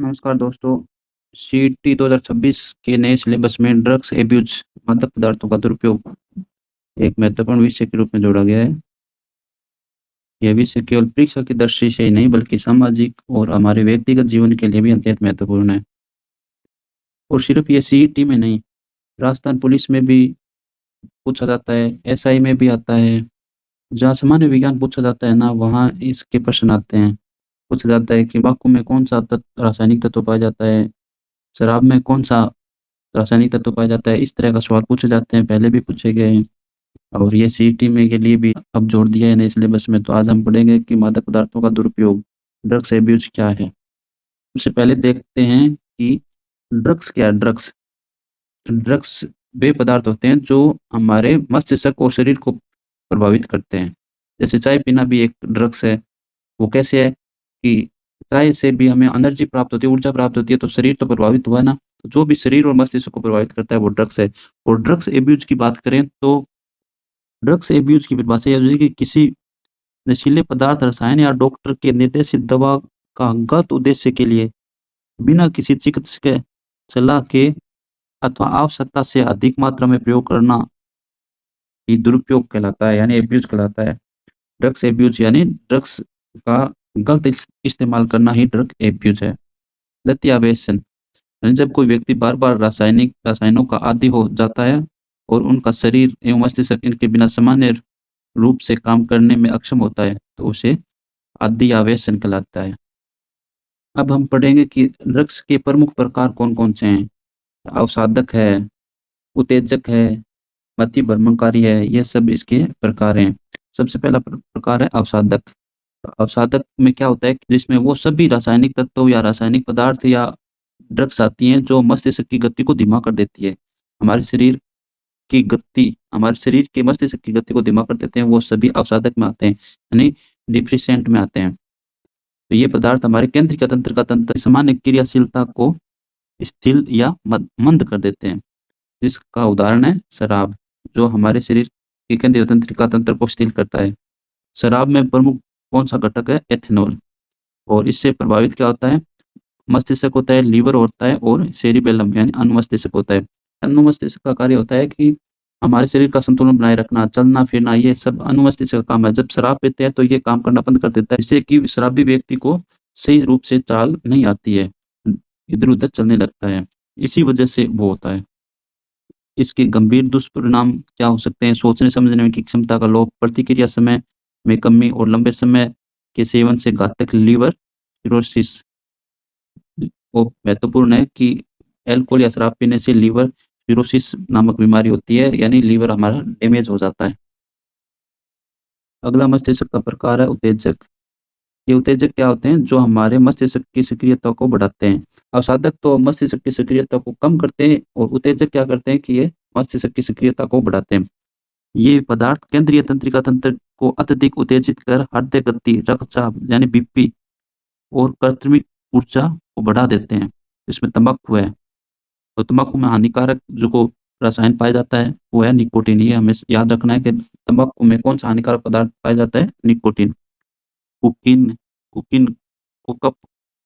नमस्कार दोस्तों। सीईटी 2026 के नए सिलेबस में ड्रग्स एब्यूज मादक पदार्थों का दुरुपयोग एक महत्वपूर्ण विषय के रूप में जोड़ा गया है। यह विषय केवल परीक्षा की दृष्टि से ही नहीं बल्कि सामाजिक और हमारे व्यक्तिगत जीवन के लिए भी अत्यंत महत्वपूर्ण है। और सिर्फ ये सीईटी में नहीं, राजस्थान पुलिस में भी पूछा जाता है, एसआई में भी आता है। जहाँ सामान्य विज्ञान पूछा जाता है ना, वहाँ इसके प्रश्न आते हैं। पूछा जाता है कि तंबाकू में कौन सा रासायनिक तत्व पाया जाता है, शराब में कौन सा रासायनिक तत्व पाया जाता है। इस तरह का सवाल पूछे जाते हैं, पहले भी पूछे गए हैं और ये सीईटी में के लिए भी अब जोड़ दिया है नए सिलेबस में। तो आज हम पढ़ेंगे कि मादक पदार्थों का दुरुपयोग, ड्रग्स एब्यूज क्या है। सबसे पहले देखते हैं कि ड्रग्स क्या है। ड्रग्स ड्रग्स वे पदार्थ होते हैं जो हमारे मस्तिष्क और शरीर को प्रभावित करते हैं। जैसे चाय पीना भी एक ड्रग्स है। वो कैसे है कि चाय से भी हमें एनर्जी प्राप्त होती है, ऊर्जा प्राप्त होती है, तो शरीर तो प्रभावित हुआ ना। तो जो भी शरीर और मस्तिष्क को प्रभावित करता है वो ड्रग्स है। और ड्रग्स एब्यूज की बात करें तो ड्रग्स एब्यूज की परिभाषा यह है कि किसी नशीले पदार्थ, रसायन या डॉक्टर के निर्देशित दवा का गलत उद्देश्य के लिए बिना किसी चिकित्सकीय सलाह के अथवा आवश्यकता से अधिक मात्रा में प्रयोग करना ही दुरुपयोग कहलाता है, यानी एब्यूज कहलाता है। ड्रग्स एब्यूज यानी ड्रग्स का गलत इस्तेमाल करना ही ड्रग एब्यूज है। लत या व्यसन यानी जब कोई व्यक्ति बार-बार रसायनों का आदी हो जाता है और उनका शरीर एवं मस्तिष्क इनके बिना सामान्य रूप से काम करने में अक्षम होता है, तो उसे आदी या व्यसन कहलाता है। अब हम पढ़ेंगे कि ड्रग्स के प्रमुख प्रकार कौन-कौन से हैं। अवसादक है, उत्तेजक है, मतिभ्रमणकारी है, ये सब इसके प्रकार हैं। सबसे पहला प्रकार है अवसादक। अवसादक में क्या होता है कि जिसमें वो सभी रासायनिक तत्व या रासायनिक पदार्थ या ड्रग्स आती हैं जो मस्तिष्क की गति को धीमा कर देती है। हमारे शरीर की गति, हमारे शरीर के मस्तिष्क की गति को धीमा कर देते हैं, वो सभी अवसादक में आते हैं, यानी डिप्रेसेंट में आते हैं। तो ये पदार्थ हमारे केंद्रीय तंत्र का तंत्र सामान्य क्रियाशीलता को स्थिर या मंद कर देते हैं। जिसका उदाहरण है शराब, जो हमारे शरीर के केंद्रीय तंत्रिका तंत्र को स्थिर करता है। शराब में प्रमुख कौन सा घटक है? एथेनॉल। और इससे प्रभावित क्या होता है? मस्तिष्क होता है, लीवर होता है और सेरिबेलम यानी अनुमस्तिष्क होता है। अनुमस्तिष्क का कार्य होता है कि हमारे शरीर का संतुलन बनाए रखना, चलना फिरना, ये सब अनुमस्तिष्क का काम है। जब शराब पीते हैं तो ये काम करना बंद कर देता है, जिससे कि शराबी व्यक्ति को सही रूप से चाल नहीं आती है, इधर उधर चलने लगता है। इसी वजह से वो होता है। इसके गंभीर दुष्परिणाम क्या हो सकते हैं? सोचने समझने की क्षमता का लोप, प्रतिक्रिया समय में कमी और लंबे समय के सेवन से घातक लीवर सिरोसिस। वो महत्वपूर्ण है कि अल्कोहल या शराब पीने से लीवर सिरोसिस नामक बीमारी होती है, यानी लीवर हमारा डैमेज हो जाता है। अगला मस्तिष्क का प्रकार है उत्तेजक। ये उत्तेजक क्या होते हैं? जो हमारे मस्तिष्क की सक्रियता को बढ़ाते हैं। अवसादक तो मस्तिष्क की सक्रियता को कम करते हैं और उत्तेजक क्या करते हैं कि ये मस्तिष्क की सक्रियता को बढ़ाते हैं। ये पदार्थ केंद्रीय तंत्रिका तंत्र को अत्यधिक उत्तेजित कर हृदय गति, रक्तचाप यानी बीपी और कृत्रिम ऊर्जा को बढ़ा देते हैं। इसमें तंबाकू है। तो तंबाकू में हानिकारक जो रसायन पाया जाता है वो है निकोटीन। ये हमें याद रखना है कि तंबाकू में कौन सा हानिकारक पदार्थ पाया जाता है? निकोटीन। कोकीन कोकीन कोकप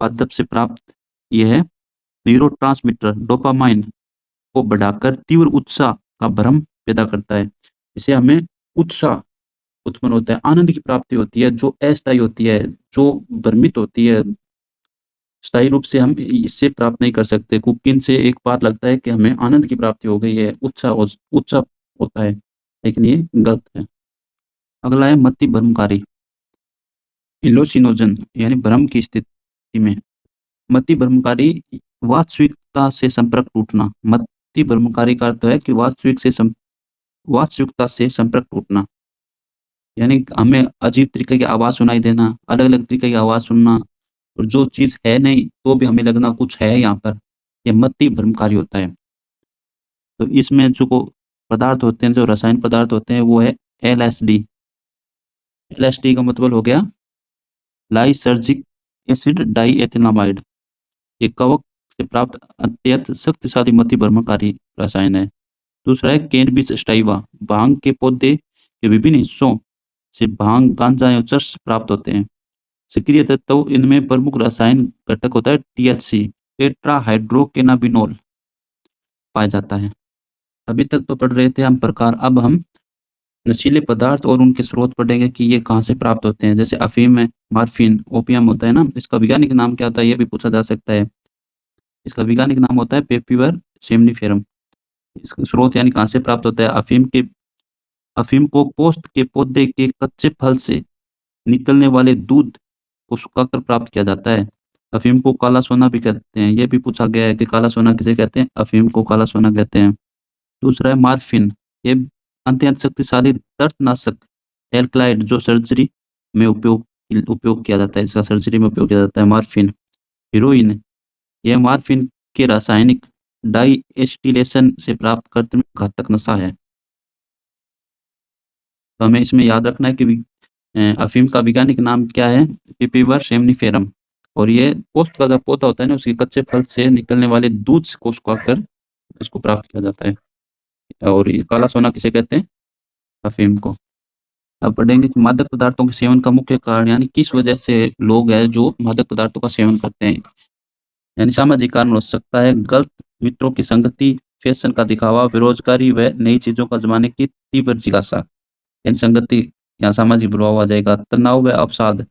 पादप से प्राप्त यह है न्यूरोट्रांसमीटर डोपामाइन को बढ़ाकर तीव्र उत्साह का भ्रम पैदा करता है। इससे हमें उत्साह उत्पन्न होता है, आनंद की प्राप्ति होती है, जो अस्थायी होती है, जो भ्रमित होती है। स्थायी रूप से हम इससे प्राप्त नहीं कर सकते। कोकीन से एक बार लगता है कि हमें आनंद की प्राप्ति हो गई है, उत्साह होता है, लेकिन ये गलत है। अगला है मति भ्रमकारी। इलोसिनोजन यानी भ्रम की स्थिति में मति भ्रमकारी वास्तविकता से संपर्क टूटना। मति भ्रमकारी का अर्थ है कि वास्तविकता से संपर्क टूटना, यानी हमें अजीब तरीके की आवाज सुनाई देना, अलग अलग तरीके की आवाज सुनना, और जो चीज है नहीं तो भी हमें लगना कुछ है यहाँ पर। यह मति भ्रमकारी होता है। तो इसमें जो पदार्थ होते हैं, जो रसायन पदार्थ होते हैं, वो है एलएसडी। एलएसडी का मतलब हो गया लाइसर्जिक एसिड डाइएथिलामाइड। ये कवक से प्राप्त अत्यंत शक्तिशाली मति भ्रमणकारी रसायन है। दूसरा है कैनबिस स्टाइवा। भांग के पौधे के विभिन्न हिस्सों से भांग, गांजा एवं चरस प्राप्त होते हैं। सक्रिय तत्व इनमें प्रमुख रासायनिक घटक होता है THC, टेट्राहाइड्रोकेनाबिनोल पाया जाता है। अभी तक तो पढ़ रहे थे हम प्रकार, अब हम नशीले पदार्थ और उनके स्रोत पढ़ेंगे कि ये कहाँ से प्राप्त होते हैं। जैसे अफीम है, मार्फिन, ओपियम होता है ना, इसका वैज्ञानिक नाम क्या होता है ये भी पूछा जा सकता है। इसका वैज्ञानिक नाम होता है पेपिवर सेमनीफेरम। इसका स्रोत यानी कहाँ से प्राप्त होता है। अफीम को पोस्त के पौधे के कच्चे फल से निकलने वाले दूध को सुखाकर प्राप्त किया जाता है। अफीम को काला सोना भी कहते हैं, ये भी पूछा गया है कि काला सोना किसे कहते हैं। अफीम को काला सोना कहते हैं। दूसरा है मार्फिन, ये अत्यंत शक्तिशाली दर्दनाशक एल्कलॉइड जो सर्जरी में उपयोग किया जाता है। इसका सर्जरी में उपयोग किया जाता है मार्फिन। हीरोइन, यह मार्फिन के रासायनिक डाइएस्टिलेशन से प्राप्त कृत्रिम घातक नशा है। तो हमें इसमें याद रखना है कि अफीम का वैज्ञानिक नाम क्या है, पेपिवर सेमनीफेरम। और ये पोस्त का जो पौधा होता है ना, उसके कच्चे फल से निकलने वाले दूध को सुखाकर इसको प्राप्त किया जाता है। और ये काला सोना किसे कहते हैं, अफीम को। अब पढ़ेंगे कि मादक पदार्थों के सेवन का मुख्य कारण, यानी किस वजह से लोग हैं जो मादक पदार्थों का सेवन करते हैं। यानी सामाजिक कारण हो सकता है, गलत मित्रों की संगति, फैशन का दिखावा, बेरोजगारी व नई चीजों का जमाने की तीव्र जिज्ञासा। यानी संगति या सामाजिक प्रभाव आ जाएगा। तनाव व अवसाद,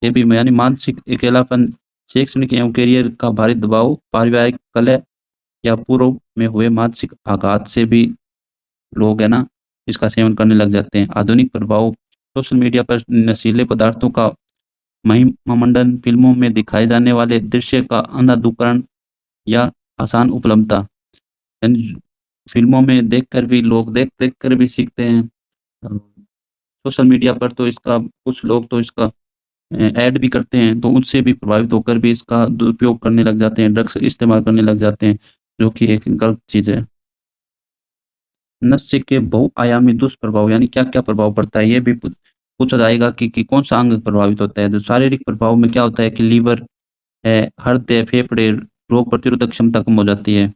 ये भी यानी मानसिक अकेलापन, शैक्षणिक एवं करियर का भारी दबाव, पारिवारिक कलह या पूर्व में हुए मानसिक आघात से भी लोग है ना इसका सेवन करने लग जाते हैं। आधुनिक प्रभाव, सोशल मीडिया पर नशीले पदार्थों का महिमामंडन, फिल्मों में दिखाए जाने वाले दृश्य का अंधाधुकरण या आसान उपलब्धता। यानी फिल्मों में देखकर भी लोग देख कर भी सीखते हैं। सोशल मीडिया पर तो इसका कुछ लोग तो इसका ऐड भी करते हैं, तो उनसे भी प्रभावित होकर भी इसका दुरुपयोग करने लग जाते हैं, ड्रग्स इस्तेमाल करने लग जाते हैं, जो कि एक गलत चीज है। नशे के बहुआयामी दुष्प्रभाव, यानी क्या क्या प्रभाव पड़ता है, ये भी पूछा जाएगा कि कौन सा अंग प्रभावित होता है। तो शारीरिक प्रभाव में क्या होता है कि लीवर है, हृदय, फेफड़े, रोग प्रतिरोधक क्षमता कम हो जाती है।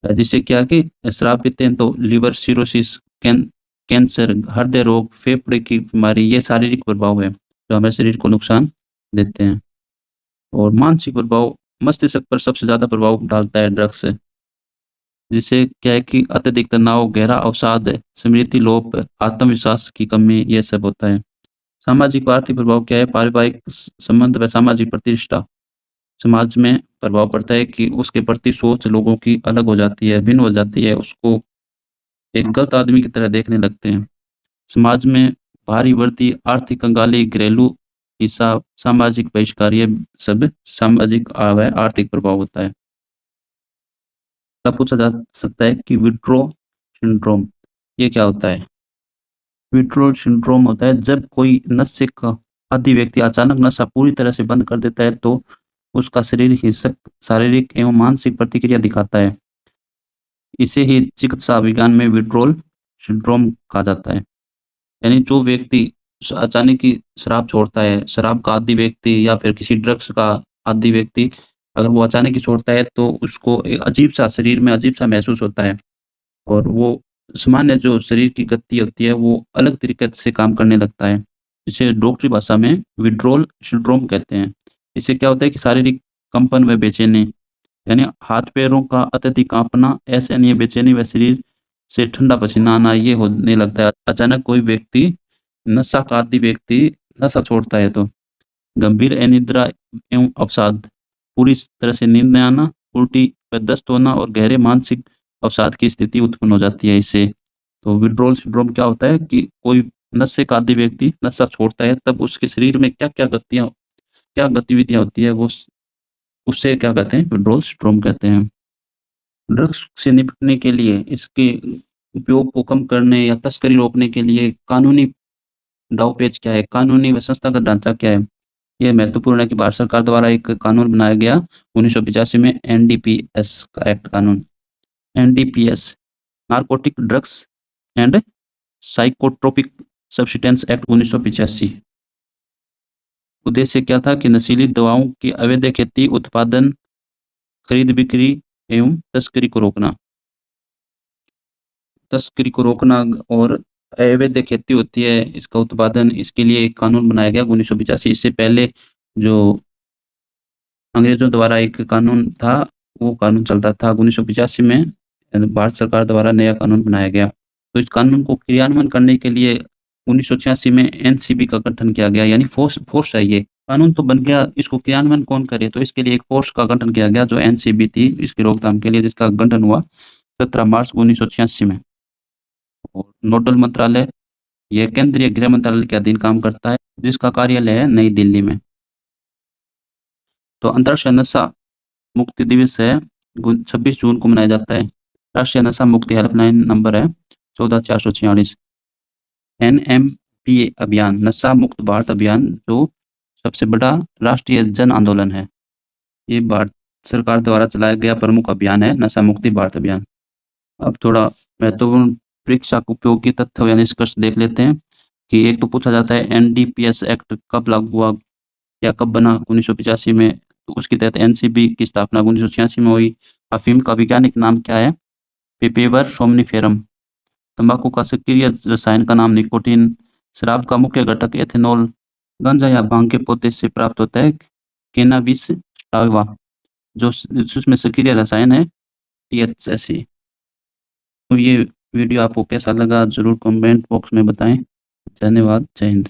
जिससे क्या कि शराब पीते हैं तो लिवर सिरोसिस, कैंसर, हृदय रोग, फेफड़े की बीमारी, ये शारीरिक प्रभाव है जो हमारे शरीर को नुकसान देते हैं। और मानसिक प्रभाव, मस्तिष्क पर सबसे ज्यादा प्रभाव डालता है ड्रग्स, जिससे क्या है कि अत्यधिक तनाव, गहरा अवसाद, स्मृति लोप, आत्मविश्वास की कमी, ये सब होता है। सामाजिक व आर्थिक प्रभाव क्या है, पारिवारिक संबंध व सामाजिक प्रतिष्ठा, समाज में प्रभाव पड़ता है कि उसके प्रति सोच लोगों की अलग हो जाती है, भिन्न हो जाती है, उसको एक गलत आदमी की तरह देखने लगते हैं। समाज में भारी वर्दी, आर्थिक कंगाली, घरेलू हिसाब, सामाजिक बहिष्कार, ये सब सामाजिक व आर्थिक प्रभाव होता है। अब पूछा जा सकता है कि विड्रो सिंड्रोम ये क्या होता है। विड्रोल सिंड्रोम होता है जब कोई नशे का आदि व्यक्ति अचानक नशा पूरी तरह से बंद कर देता है तो उसका शरीर हिंसक शारीरिक एवं मानसिक प्रतिक्रिया दिखाता है। इसे ही चिकित्सा विज्ञान में विड्रोल सिंड्रोम कहा जाता है। यानी जो व्यक्ति अचानक ही शराब छोड़ता है, शराब का आदी व्यक्ति या फिर किसी ड्रग्स का आदी व्यक्ति अगर वो अचानक ही छोड़ता है तो उसको एक अजीब सा शरीर में अजीब सा महसूस होता है और वो सामान्य जो शरीर की गति होती है वो अलग तरीके से काम करने लगता है। इसे डॉक्टरी भाषा में विड्रोल सिंड्रोम कहते हैं। इससे क्या होता है कि शारीरिक कंपन व बेचैनी, यानी हाथ पैरों का अत्यधिक कांपना, असहनीय बेचैनी व शरीर से ठंडा पसीना आना, ये होने लगता है अचानक कोई व्यक्ति नशा का आदी व्यक्ति नशा छोड़ता है तो। गंभीर अनिद्रा एवं अवसाद, पूरी तरह से नींद न आना, उल्टी व दस्त होना और गहरे मानसिक अवसाद की स्थिति उत्पन्न हो जाती है इससे। तो विड्रोल सिंड्रोम क्या होता है कि कोई नशे का आदी व्यक्ति नशा छोड़ता है तब उसके शरीर में क्या गतिविधियां होती है वो उससे क्या कहते हैं, विड्रोल सिंड्रोम कहते हैं। ड्रग्स से निपटने के लिए, इसके उपयोग को कम करने या तस्करी रोकने के लिए कानूनी दावपेच क्या है, कानूनी व संस्थागत ढांचा क्या है। यह महत्वपूर्ण है कि भारत सरकार द्वारा एक कानून बनाया गया 1985 में, एनडीपीएस का एक्ट कानून, NDPS narcotic drugs and psychotropic substance act 1985। उद्देश्य क्या था कि नशीली दवाओं की अवैध खेती, उत्पादन, खरीद बिक्री एवं तस्करी को रोकना और अवैध खेती होती है, इसका उत्पादन, इसके लिए एक कानून बनाया गया 1985। इससे पहले जो अंग्रेजों द्वारा एक कानून था, वो कानून चलता था। 1985 में भारत सरकार द्वारा नया कानून बनाया गया। तो इस कानून को क्रियान्वयन करने के लिए 1986 में एनसीबी का गठन किया गया, यानी फोर्स है ये। कानून तो बन गया, इसको क्रियान्वयन कौन करे, तो इसके लिए एक फोर्स का गठन किया गया जो एनसीबी थी, इसकी रोकथाम के लिए, जिसका गठन हुआ 17 मार्च 1986 में। और नोडल मंत्रालय, यह केंद्रीय गृह मंत्रालय के अधीन काम करता है, जिसका कार्यालय है नई दिल्ली में। तो अंतर्राष्ट्रीय नशा मुक्ति दिवस है 26 जून को मनाया जाता है। राष्ट्रीय नशा मुक्ति हेल्पलाइन नंबर है 14 446। NMPA अभियान, नशा मुक्त भारत अभियान, जो सबसे बड़ा राष्ट्रीय जन आंदोलन है। ये भारत सरकार द्वारा चलाया गया प्रमुख अभियान है, नशा मुक्ति भारत अभियान। अब थोड़ा महत्वपूर्ण परीक्षा उपयोगी तथ्य या निष्कर्ष देख लेते हैं कि एक तो पूछा जाता है NDPS एक्ट कब लागू हुआ या कब बना 1985 में, तो उसके तहत एनसीबी की स्थापना 1986 में हुई। अफीम का वैज्ञानिक नाम क्या है? पेपेवर सोमनिफेरम। तंबाकू का सक्रिय रसायन का नाम निकोटीन। शराब का मुख्य घटक एथेनॉल। गांजा या भांग के पौधे से प्राप्त होता है कैनाबिस साटिवा, जो जिसमें सक्रिय रसायन है THC। तो ये वीडियो आपको कैसा लगा जरूर कमेंट बॉक्स में बताएं। धन्यवाद। जय हिंद।